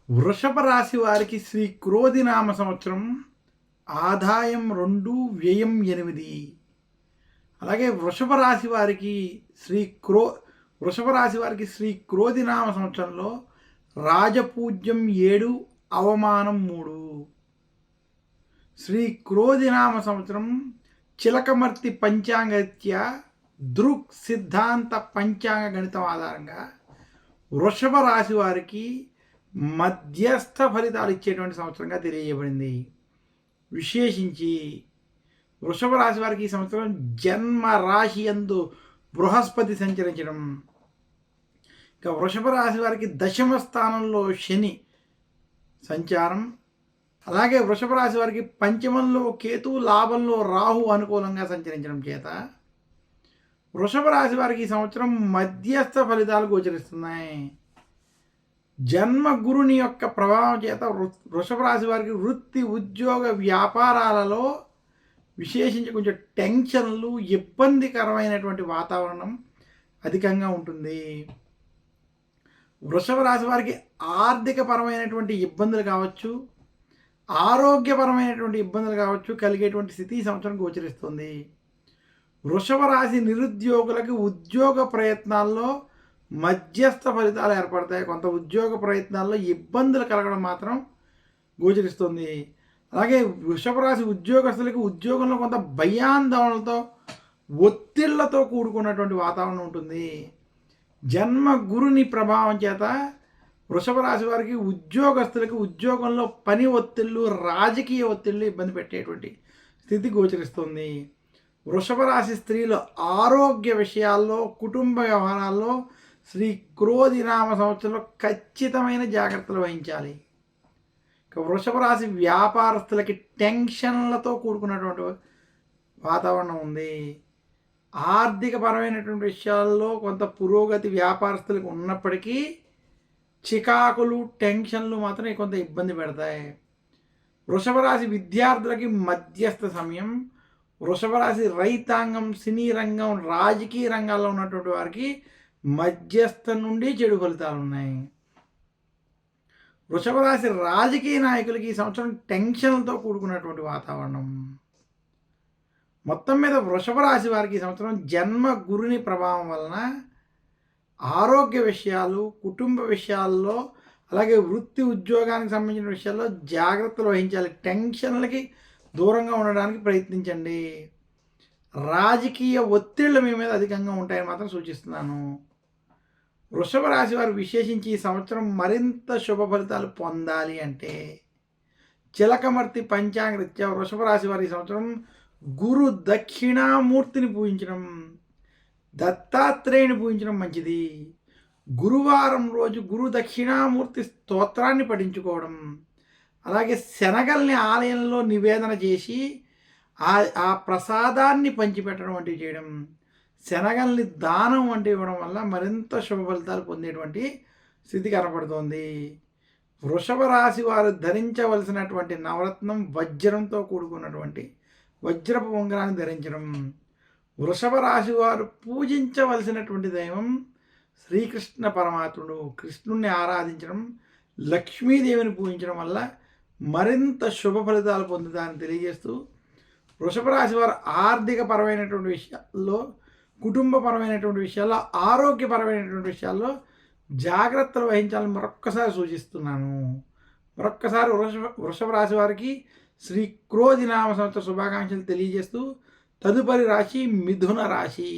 వృషభ రాశి వారికి శ్రీ క్రోధినామ సంవత్సరం ఆదాయం 2, వ్యయం 8. అలాగే వృషభ రాశి వారికి శ్రీ క్రోధినామ సంవత్సరంలో రాజపూజ్యం 7, అవమానం 3. శ్రీ క్రోధినామ సంవత్సరం చిలకమర్తి పంచాంగరీత్యా దృక్ సిద్ధాంత పంచాంగ గణితం ఆధారంగా వృషభ రాశి వారికి మధ్యస్థ ఫలితాలు ఇచ్చేటువంటి సంవత్సరంగా తెలియజేయబడింది. విశేషించి వృషభ రాశి వారికి ఈ సంవత్సరం జన్మ రాశి యందు బృహస్పతి సంచరించడం, ఇక వృషభ రాశి వారికి దశమ స్థానంలో శని సంచారం, అలాగే వృషభ రాశి వారికి పంచమంలో కేతు, లాభంలో రాహు అనుకూలంగా సంచరించడం చేత వృషభ రాశి వారికి ఈ సంవత్సరం మధ్యస్థ ఫలితాలు గోచరిస్తున్నాయి. జన్మ గురుని యొక్క ప్రభావం చేత వృషభ రాశి వారికి వృత్తి, ఉద్యోగ, వ్యాపారాలలో విశేషించి కొంచెం టెన్షన్లు, ఇబ్బందికరమైనటువంటి వాతావరణం అధికంగా ఉంటుంది. వృషభ రాశి వారికి ఆర్థికపరమైనటువంటి ఇబ్బందులు కావచ్చు, ఆరోగ్యపరమైనటువంటి ఇబ్బందులు కావచ్చు కలిగేటువంటి స్థితి ఈ సంవత్సరం గోచరిస్తుంది. వృషభ రాశి నిరుద్యోగులకి ఉద్యోగ ప్రయత్నాల్లో మధ్యస్థ ఫలితాలు ఏర్పడతాయి. కొంత ఉద్యోగ ప్రయత్నాల్లో ఇబ్బందులు కలగడం మాత్రం గోచరిస్తుంది. అలాగే వృషభ రాశి ఉద్యోగస్తులకి ఉద్యోగంలో కొంత భయాందోళనలతో, ఒత్తిళ్లతో కూడుకున్నటువంటి వాతావరణం ఉంటుంది. జన్మ గురుని ప్రభావం చేత వృషభ రాశి వారికి ఉద్యోగస్తులకి ఉద్యోగంలో పని ఒత్తిళ్ళు, రాజకీయ ఒత్తిళ్ళు ఇబ్బంది పెట్టేటువంటి స్థితి గోచరిస్తుంది. వృషభ రాశి స్త్రీలు ఆరోగ్య విషయాల్లో, కుటుంబ వ్యవహారాల్లో శ్రీ క్రోధినామ సంవత్సరంలో ఖచ్చితమైన జాగ్రత్తలు వహించాలి. ఇక వృషభ రాశి వ్యాపారస్తులకి టెన్షన్లతో కూడుకున్నటువంటి వాతావరణం ఉంది. ఆర్థికపరమైనటువంటి విషయాల్లో కొంత పురోగతి వ్యాపారస్తులకు ఉన్నప్పటికీ చికాకులు, టెన్షన్లు మాత్రం కొంత ఇబ్బంది పెడతాయి. వృషభ రాశి విద్యార్థులకి మధ్యస్థ సమయం. వృషభ రాశి రైతాంగం, సినీ రంగం, రాజకీయ రంగాల్లో ఉన్నటువంటి వారికి మధ్యస్థ నుండి చెడు ఫలితాలు ఉన్నాయి. వృషభ రాశి రాజకీయ నాయకులకి ఈ సంవత్సరం టెన్షన్లతో కూడుకున్నటువంటి వాతావరణం. మొత్తం మీద వృషభ రాశి వారికి ఈ సంవత్సరం జన్మ గురుని ప్రభావం వలన ఆరోగ్య విషయాలు, కుటుంబ విషయాల్లో, అలాగే వృత్తి ఉద్యోగానికి సంబంధించిన విషయాల్లో జాగ్రత్తలు వహించాలి. టెన్షన్లకి దూరంగా ఉండడానికి ప్రయత్నించండి. రాజకీయ ఒత్తిళ్ళు మీ మీద అధికంగా ఉంటాయని మాత్రం సూచిస్తున్నాను. వృషభ రాశి వారు విశేషించి ఈ సంవత్సరం మరింత శుభ ఫలితాలు పొందాలి అంటే చిలకమర్తి పంచాంగరీత్యా వృషభ రాశి వారి ఈ సంవత్సరం గురు దక్షిణామూర్తిని పూజించడం, దత్తాత్రేయుని పూజించడం మంచిది. గురువారం రోజు గురు దక్షిణామూర్తి స్తోత్రాన్ని పఠించుకోవడం, అలాగే శనగల్ని ఆలయంలో నివేదన చేసి ఆ ప్రసాదాన్ని పంచిపెట్టడం వంటివి చేయడం, శనగల్ని దానం వంటివి ఇవ్వడం వల్ల మరింత శుభ ఫలితాలు పొందేటువంటి స్థితి కనపడుతోంది. వృషభ రాశి వారు ధరించవలసినటువంటి నవరత్నం వజ్రంతో కూడుకున్నటువంటి వజ్రపు ఉంగరాన్ని ధరించడం. వృషభ రాశి వారు పూజించవలసినటువంటి దైవం శ్రీకృష్ణ పరమాత్ముడు. కృష్ణుణ్ణి ఆరాధించడం, లక్ష్మీదేవిని పూజించడం వల్ల మరింత శుభ ఫలితాలు పొందుతారని తెలియజేస్తూ వృషభ రాశి వారు ఆర్థికపరమైనటువంటి విషయాల్లో, కుటుంబపరమైనటువంటి విషయాల్లో, ఆరోగ్యపరమైనటువంటి విషయాల్లో జాగ్రత్తలు వహించాలని మరొక్కసారి సూచిస్తున్నాను. మరొక్కసారి వృషభ రాశి వారికి శ్రీ క్రోధినామ సంవత్సర శుభాకాంక్షలు తెలియజేస్తూ తదుపరి రాశి మిథున రాశి.